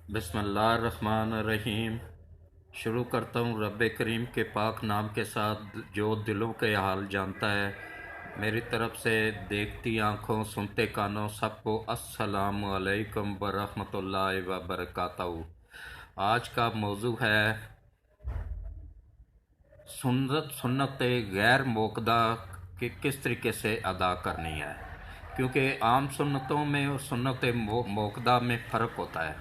बिस्मिल्लाहिर्रहमानिर्रहीम। शुरू करता हूँ रब करीम के पाक नाम के साथ जो दिलों के हाल जानता है। मेरी तरफ से देखती आँखों सुनते कानों सबको अस्सलामु अलैकुम वरहमतुल्लाहि वबरकातहू। आज का मौजू है सुन्नत गैर मोकदा कि किस तरीके से अदा करनी है, क्योंकि आम सुन्नतों में और सुन्नत मोकदा में फ़र्क होता है,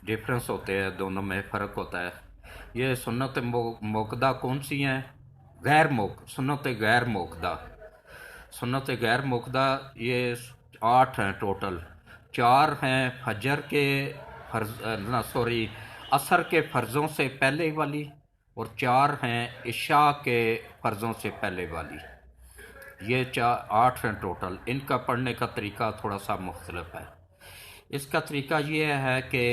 डिफरेंस होते हैं, दोनों में फ़र्क होता है। ये सुन्नत मोकदा कौन सी हैं? सुन्नत गैर मोकदा। सुन्नत गैर मोकदा ये 8 हैं टोटल। 4 हैं फजर के असर के फ़र्ज़ों से पहले वाली, और 4 हैं इशा के फ़र्ज़ों से पहले वाली। ये 8 हैं टोटल। इनका पढ़ने का तरीका थोड़ा सा मुख्तलिफ है। इसका तरीका ये है कि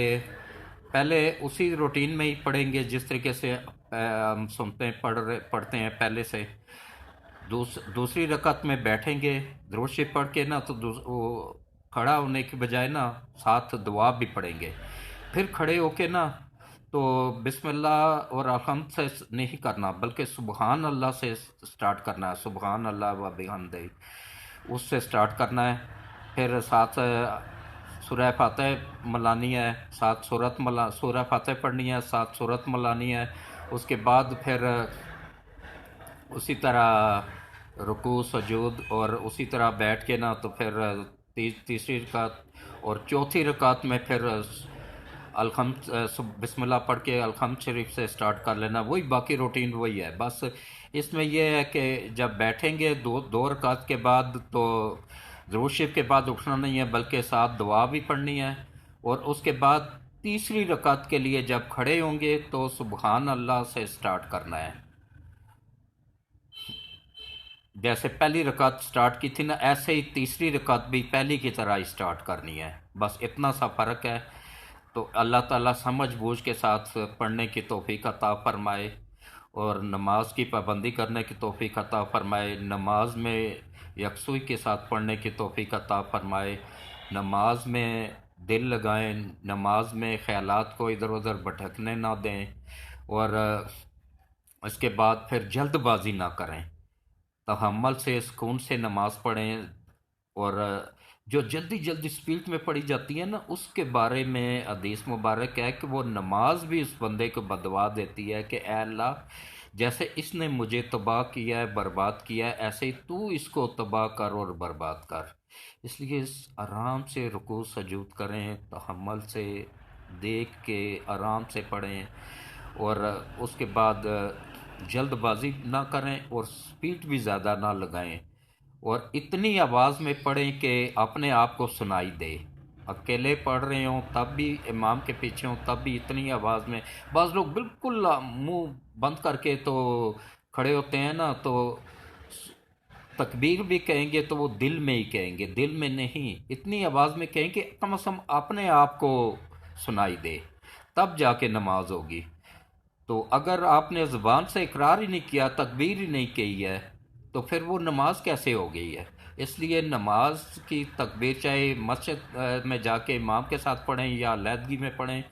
पहले उसी रूटीन में ही पढ़ेंगे जिस तरीके से हम सुनते हैं पढ़ते हैं पहले से। दूसरी रकत में बैठेंगे, दुरूद शरीफ पढ़ के ना, तो वो खड़ा होने के बजाय ना साथ दुआ भी पढ़ेंगे। फिर खड़े होके ना तो बिस्मिल्लाह और अलहम्द से नहीं करना, बल्कि सुबहान अल्लाह से स्टार्ट करना है। सुबहान अल्लाह व बिहम्दिही, उससे स्टार्ट करना है। फिर साथ सूरह फातिहा मलानी है, साथ सूरह फातिहा पढ़नी है, साथ सूरत मलानी है। उसके बाद फिर उसी तरह रुकू सजूद, और उसी तरह बैठ के ना तो फिर तीसरी रकात और चौथी रकात में फिर बिस्मिल्लाह पढ़ के अलहम्द शरीफ से स्टार्ट कर लेना। वही बाकी रूटीन वही है। बस इसमें यह है कि जब बैठेंगे दो रकात के बाद तो दुरूद शरीफ के बाद उठना नहीं है, बल्कि साथ दुआ भी पढ़नी है। और उसके बाद तीसरी रकात के लिए जब खड़े होंगे तो सुबहान अल्लाह से स्टार्ट करना है। जैसे पहली रकात स्टार्ट की थी ना, ऐसे ही तीसरी रकात भी पहली की तरह ही स्टार्ट करनी है। बस इतना सा फ़र्क है। तो अल्लाह ताला समझ बूझ के साथ पढ़ने की तौफीक अता फरमाए, और नमाज की पाबंदी करने की तौफीक अता फरमाए। नमाज में यकसुई के साथ पढ़ने की तौफीक अता फरमाए। नमाज में दिल लगाएं, नमाज में ख़यालात को इधर उधर भटकने ना दें। और इसके बाद फिर जल्दबाजी ना करें, तहम्मुल से सुकून से नमाज पढ़ें। और जो जल्दी जल्दी स्पीड में पढ़ी जाती है ना, उसके बारे में हदीस मुबारक है कि वो नमाज भी उस बंदे को बदवा देती है कि ऐ अल्लाह, जैसे इसने मुझे तबाह किया है, बर्बाद किया है, ऐसे ही तू इसको तबाह कर और बर्बाद कर। इसलिए आराम से रुकू सजूद करें, तहम्मुल से देख के आराम से पढ़ें। और उसके बाद जल्दबाजी ना करें और स्पीड भी ज़्यादा ना लगाएं। और इतनी आवाज़ में पढ़ें कि अपने आप को सुनाई दे। अकेले पढ़ रहे हों तब भी, इमाम के पीछे हों तब भी इतनी आवाज़ में। बाज़ लोग बिल्कुल मुंह बंद करके तो खड़े होते हैं ना, तो तकबीर भी कहेंगे तो वो दिल में ही कहेंगे, दिल में नहीं, इतनी आवाज़ में कहेंगे कम से कम अपने आप को सुनाई दे, तब जाके नमाज होगी। तो अगर आपने ज़ुबान से इकरार ही नहीं किया, तकबीर ही नहीं कही है, तो फिर वो नमाज कैसे हो गई है? इसलिए नमाज की तकबीर चाहे मस्जिद में जाके इमाम के साथ पढ़ें या अलहदगी में पढ़ें,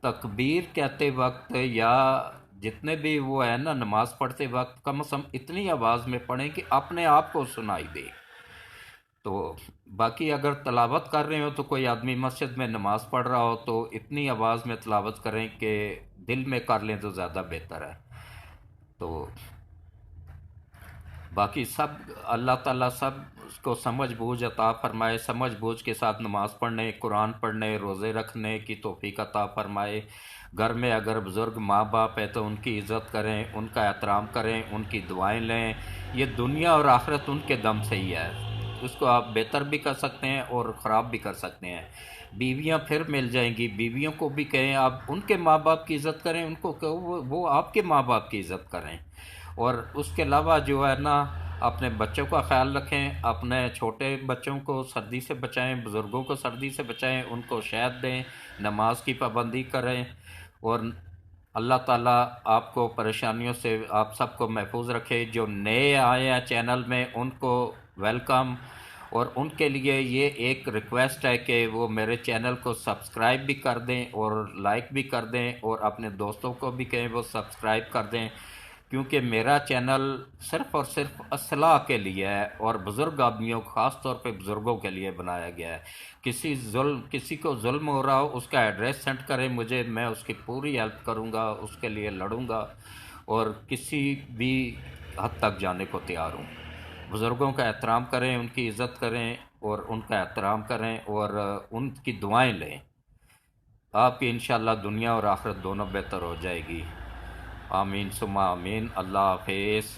तकबीर कहते वक्त या जितने भी वो है ना नमाज पढ़ते वक्त, कम से कम इतनी आवाज़ में पढ़ें कि अपने आप को सुनाई दे। तो बाकी अगर तलावत कर रहे हो तो कोई आदमी मस्जिद में नमाज पढ़ रहा हो तो इतनी आवाज़ में तलावत करें कि दिल में कर लें तो ज़्यादा बेहतर है। तो बाकी सब अल्लाह ताला सब को समझ बूझ अता फरमाए, समझ बूझ के साथ नमाज पढ़ने, कुरान पढ़ने, रोज़े रखने की तौफीक अता फरमाए। घर में अगर बुज़ुर्ग माँ बाप है तो उनकी इज़्ज़त करें, उनका एहतराम करें, उनकी दुआएं लें। ये दुनिया और आखिरत उनके दम से ही है। उसको आप बेहतर भी कर सकते हैं और ख़राब भी कर सकते हैं। बीवियां फिर मिल जाएंगी, बीवियों को भी कहें आप उनके माँ बाप की इज़्ज़त करें, उनको कहो वो आपके माँ बाप की इज़्ज़त करें। और उसके अलावा जो है ना, अपने बच्चों का ख्याल रखें, अपने छोटे बच्चों को सर्दी से बचाएं, बुज़ुर्गों को सर्दी से बचाएं, उनको शहद दें, नमाज की पाबंदी करें। और अल्लाह ताला आपको परेशानियों से आप सबको महफूज रखे। जो नए आए हैं चैनल में उनको वेलकम, اور ان کے لیے یہ ایک ریکویسٹ ہے کہ وہ میرے چینل کو سبسکرائب بھی کر دیں اور لائک بھی کر دیں، اور اپنے دوستوں کو بھی کہیں وہ سبسکرائب کر دیں، کیونکہ میرا چینل صرف اور صرف اصلاح کے لیے ہے، اور بزرگ آدمیوں، خاص طور پہ بزرگوں کے لیے بنایا گیا ہے۔ کسی کو ظلم ہو رہا ہو، اس کا ایڈریس سینڈ کریں مجھے، میں اس کی پوری ہیلپ کروں گا، اس کے لیے لڑوں گا، اور کسی بھی حد تک جانے کو تیار ہوں۔ بزرگوں کا احترام کریں، ان کی عزت کریں، اور ان کا احترام کریں، اور ان کی دعائیں لیں۔ آپ کی انشاءاللہ دنیا اور آخرت دونوں بہتر ہو جائے گی۔ آمین ثم آمین۔ اللہ حافظ۔